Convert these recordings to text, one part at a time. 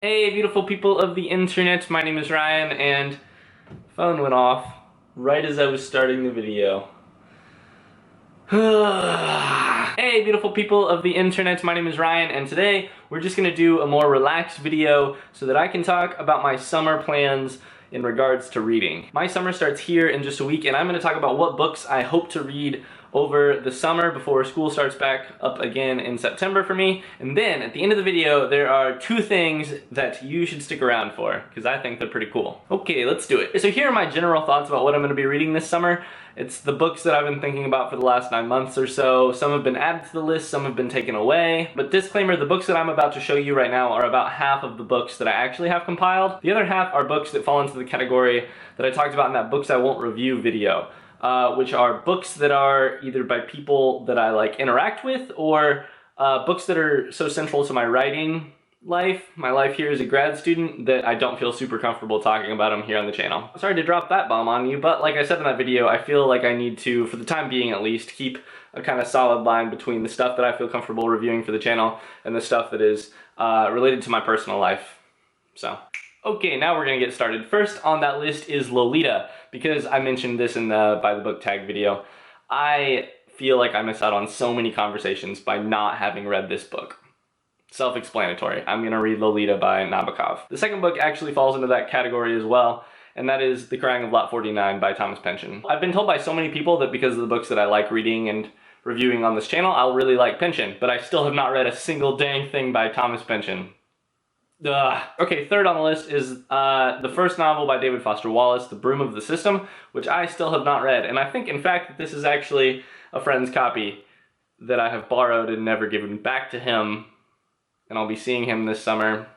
Hey, beautiful people of the internet, my name is Ryan, and phone went off right as I was starting the video. Hey, beautiful people of the internet, my name is Ryan, and today we're just gonna do a more relaxed video so that I can talk about my summer plans in regards to reading. My summer starts here in just a week, and I'm gonna talk about what books I hope to read over the summer before school starts back up again in September for me. And then at the end of the video, there are two things that you should stick around for, because I think they're pretty cool. Okay, let's do it. So here are my general thoughts about what I'm gonna be reading this summer. It's the books that I've been thinking about for the last 9 months or so. Some have been added to the list, some have been taken away. But disclaimer, the books that I'm about to show you right now are about half of the books that I actually have compiled. The other half are books that fall into the category that I talked about in that Books I Won't Review video. Which are books that are either by people that I like interact with, or books that are so central to my writing life, my life here as a grad student, that I don't feel super comfortable talking about them here on the channel. Sorry to drop that bomb on you, but like I said in that video, I feel like I need to, for the time being at least, keep a kind of solid line between the stuff that I feel comfortable reviewing for the channel and the stuff that is related to my personal life. So. Okay, now we're gonna get started. First on that list is Lolita, because I mentioned this in the By the Book Tag video. I feel like I miss out on so many conversations by not having read this book. Self-explanatory. I'm gonna read Lolita by Nabokov. The second book actually falls into that category as well, and that is The Crying of Lot 49 by Thomas Pynchon. I've been told by so many people that because of the books that I like reading and reviewing on this channel, I'll really like Pynchon, but I still have not read a single dang thing by Thomas Pynchon. Okay, third on the list is the first novel by David Foster Wallace, The Broom of the System, which I still have not read. And I think, in fact, that this is actually a friend's copy that I have borrowed and never given back to him. And I'll be seeing him this summer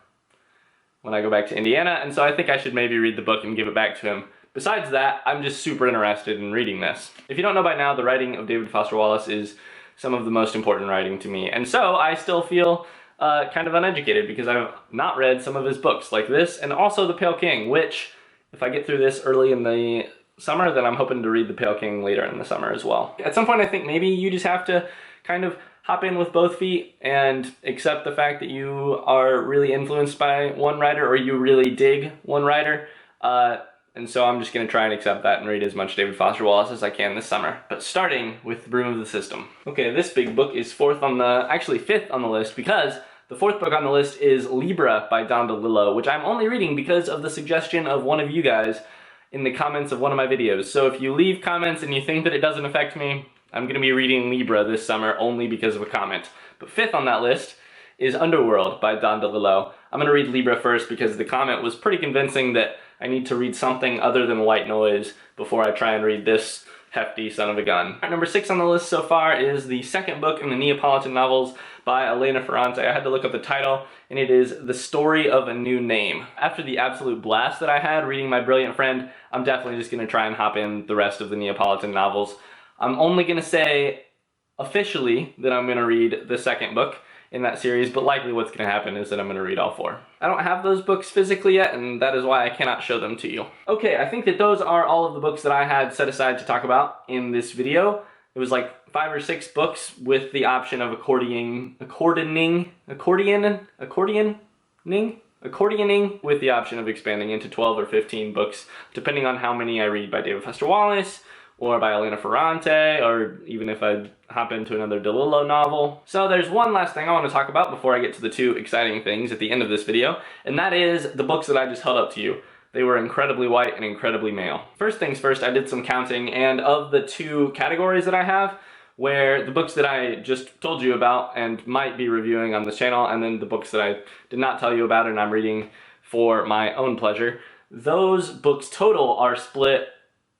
when I go back to Indiana, and so I think I should maybe read the book and give it back to him. Besides that, I'm just super interested in reading this. If you don't know by now, the writing of David Foster Wallace is some of the most important writing to me. And so I still feel kind of uneducated because I've not read some of his books like this, and also The Pale King, which, if I get through this early in the summer, then I'm hoping to read The Pale King later in the summer as well. At some point, I think maybe you just have to kind of hop in with both feet and accept the fact that you are really influenced by one writer, or you really dig one writer. And so I'm just going to try and accept that and read as much David Foster Wallace as I can this summer. But starting with The Broom of the System. Okay, this big book is fifth on the list, because the fourth book on the list is Libra by Don DeLillo, which I'm only reading because of the suggestion of one of you guys in the comments of one of my videos. So if you leave comments and you think that it doesn't affect me, I'm going to be reading Libra this summer only because of a comment. But fifth on that list is Underworld by Don DeLillo. I'm going to read Libra first because the comment was pretty convincing that I need to read something other than white noise before I try and read this hefty son of a gun. Number 6 on the list so far is the second book in the Neapolitan novels by Elena Ferrante. I had to look up the title, and it is The Story of a New Name. After the absolute blast that I had reading My Brilliant Friend, I'm definitely just going to try and hop in the rest of the Neapolitan novels. I'm only going to say officially that I'm going to read the second book in that series, but likely what's going to happen is that I'm going to read all 4. I don't have those books physically yet, and that is why I cannot show them to you. Okay, I think that those are all of the books that I had set aside to talk about in this video. It was like 5 or 6 books with the option of accordioning with the option of expanding into 12 or 15 books, depending on how many I read by David Foster Wallace, or by Elena Ferrante, or even if I hop into another DeLillo novel. So there's one last thing I want to talk about before I get to the 2 exciting things at the end of this video, and that is the books that I just held up to you. They were incredibly white and incredibly male. First things first, I did some counting, and of the 2 categories that I have, where the books that I just told you about and might be reviewing on this channel, and then the books that I did not tell you about and I'm reading for my own pleasure, those books total are split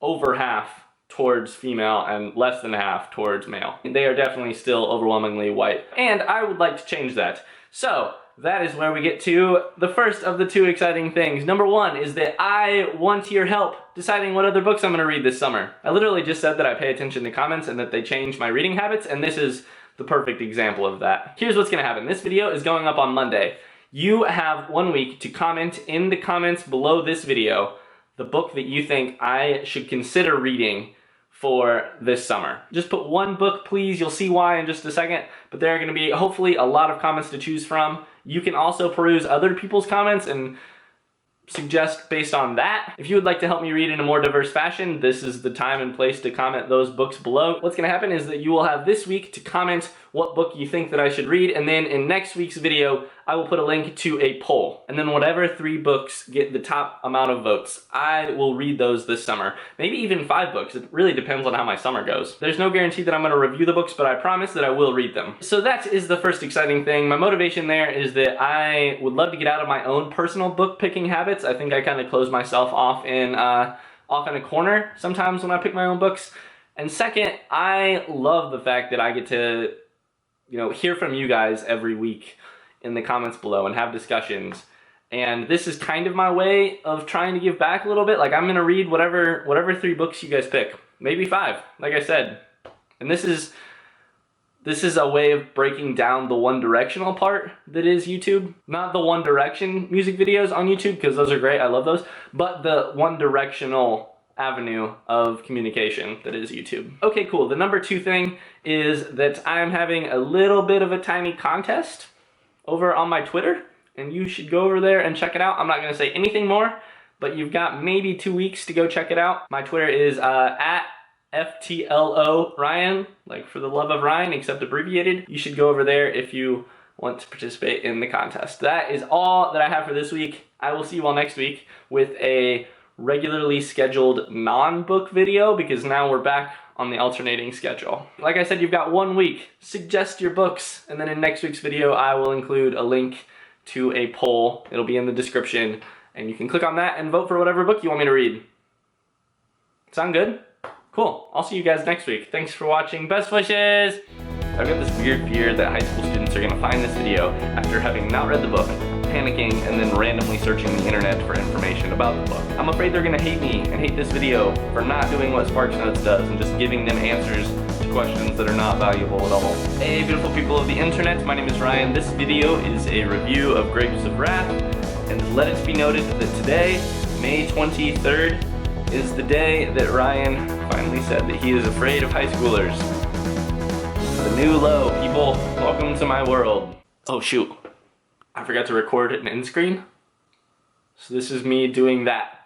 over half towards female and less than half towards male. They are definitely still overwhelmingly white, and I would like to change that. So that is where we get to the first of the 2 exciting things. Number 1 is that I want your help deciding what other books I'm going to read this summer. I literally just said that I pay attention to comments and that they change my reading habits, and this is the perfect example of that. Here's what's going to happen. This video is going up on Monday. You have 1 week to comment in the comments below this video the book that you think I should consider reading for this summer. Just put 1 book, please. You'll see why in just a second, but there are going to be hopefully a lot of comments to choose from, You can also peruse other people's comments and suggest based on that. If you would like to help me read in a more diverse fashion, this is the time and place to comment those books below. What's going to happen is that you will have this week to comment what book you think that I should read, and then in next week's video, I will put a link to a poll. And then whatever 3 books get the top amount of votes, I will read those this summer. Maybe even 5 books. It really depends on how my summer goes. There's no guarantee that I'm going to review the books, but I promise that I will read them. So that is the first exciting thing. My motivation there is that I would love to get out of my own personal book picking habits. I think I kind of close myself off in a corner sometimes when I pick my own books. And second, I love the fact that I get to hear from you guys every week in the comments below and have discussions. And this is kind of my way of trying to give back a little bit. Like, I'm gonna read whatever 3 books you guys pick, maybe 5, like I said. And this is a way of breaking down the one-directional part that is YouTube. Not the One Direction music videos on YouTube, because those are great, I love those, but the one-directional avenue of communication that is YouTube. Okay, cool. The number 2 thing is that I'm having a little bit of a tiny contest over on my Twitter, and you should go over there and check it out. I'm not going to say anything more, but you've got maybe 2 weeks to go check it out. My Twitter is at FTLO Ryan, like for the love of Ryan, except abbreviated. You should go over there if you want to participate in the contest. That is all that I have for this week. I will see you all next week with a regularly scheduled non-book video, because now we're back on the alternating schedule. Like I said, you've got 1 week. Suggest your books, and then in next week's video I will include a link to a poll. It'll be in the description, and you can click on that and vote for whatever book you want me to read. Sound good? Cool. I'll see you guys next week. Thanks for watching. Best wishes! I've got this weird fear that high school students are going to find this video after having not read the book, panicking, and then randomly searching the internet for information about the book. I'm afraid they're going to hate me and hate this video for not doing what Sparks Notes does and just giving them answers to questions that are not valuable at all. Hey, beautiful people of the internet, my name is Ryan. This video is a review of Grapes of Wrath, and let it be noted that today, May 23rd, is the day that Ryan finally said that he is afraid of high schoolers. The new low, people. Welcome to my world. Oh shoot, I forgot to record an end screen. So this is me doing that.